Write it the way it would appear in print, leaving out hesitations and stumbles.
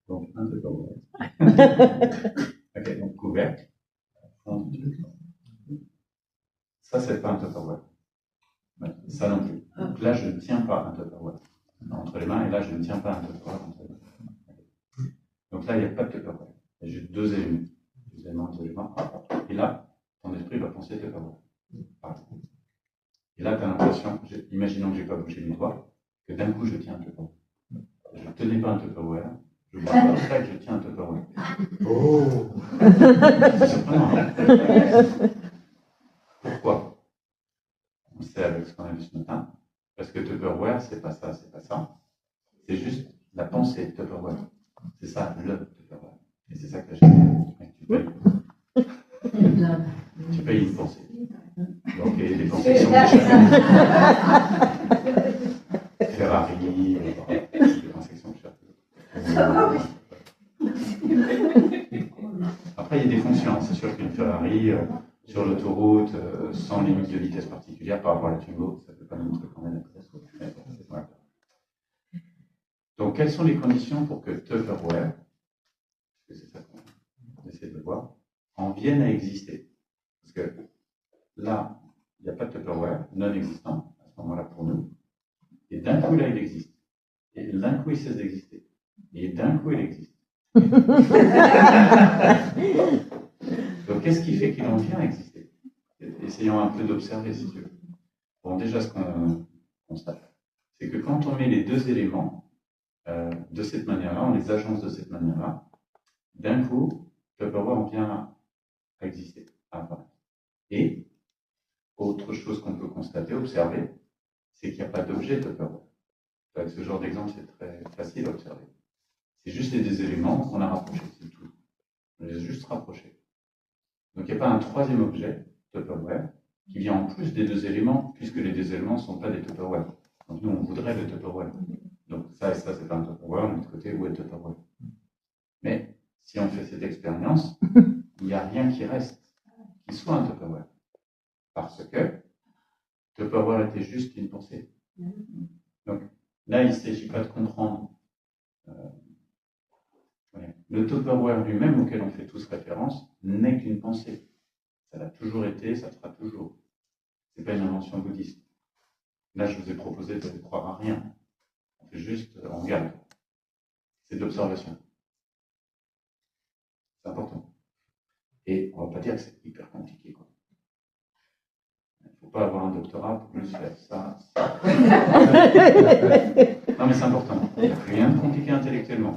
Donc, un Tupperware. Ok, donc couvercle. Ça, c'est pas un Tupperware. Ça non plus. Donc là, je ne tiens pas un Tupperware entre les mains, et là, je ne tiens pas un Tupperware entre les mains. Donc là, il n'y a pas de Tupperware. Il y a juste deux éléments. Deux éléments. Et là, ton esprit va penser Tupperware. Et là, tu as l'impression, imaginons que je n'ai pas bougé mes doigts, que d'un coup, je tiens un Tupperware. Je ne tenais pas un Tupperware. Je vois pas ça que je tiens un Tupperware. Oh, c'est surprenant. Hein. Pourquoi? On sait avec ce qu'on a vu ce matin. Parce que Tupperware, c'est pas ça, c'est pas ça. C'est juste la pensée Tupperware. C'est ça, le Tupperware. Et c'est ça que j'ai fait. Tu payes une pensée. Donc, il y a des pensées qui sont déjà Ferrari, des pensées qui sont chères. Après, il y a des fonctions. C'est sûr qu'une Ferrari sur l'autoroute, sans limite de vitesse particulière par rapport à la Twingo, ça ne peut pas nous montrer quand même la vitesse. Voilà. Donc, quelles sont les conditions pour que Tupperware, parce que c'est ça qu'on essaie de voir, en vienne à exister? Parce que là, il n'y a pas de Tupperware non existant à ce moment-là pour nous. Et d'un coup, là, il existe. Et d'un coup, il cesse d'exister. Et d'un coup, il existe. Donc, qu'est-ce qui fait qu'il en vient à exister? Essayons un peu d'observer, si tu veux. Bon, déjà, ce qu'on constate, c'est que quand on met les deux éléments de cette manière-là, on les agence de cette manière-là, d'un coup, Tupperware en vient à exister, à apparaître. Et autre chose qu'on peut constater, observer, c'est qu'il n'y a pas d'objet Tupperware. Avec ce genre d'exemple, c'est très facile à observer. C'est juste les deux éléments qu'on a rapprochés, c'est tout. On les a juste rapprochés. Donc il n'y a pas un troisième objet, Tupperware, qui vient en plus des deux éléments, puisque les deux éléments ne sont pas des Tupperware. Donc nous, on voudrait le Tupperware. Donc ça et ça, c'est pas un Tupperware, de l'autre côté, où est le Tupperware? Mais si on fait cette expérience, il n'y a rien qui reste, qui soit un Tupperware. Parce que Tupperware était juste une pensée. Donc là, il ne s'agit pas de comprendre le Tupperware lui-même, auquel on fait tous référence, n'est qu'une pensée. Ça l'a toujours été, ça sera toujours. Ce n'est pas une invention bouddhiste. Là, je vous ai proposé de ne croire à rien. On fait juste, on regarde. C'est de l'observation. C'est important. Et on ne va pas dire que c'est hyper compliqué, quoi. Il ne faut pas avoir un doctorat pour juste faire ça. Non, mais c'est important. Il n'y a rien de compliqué intellectuellement.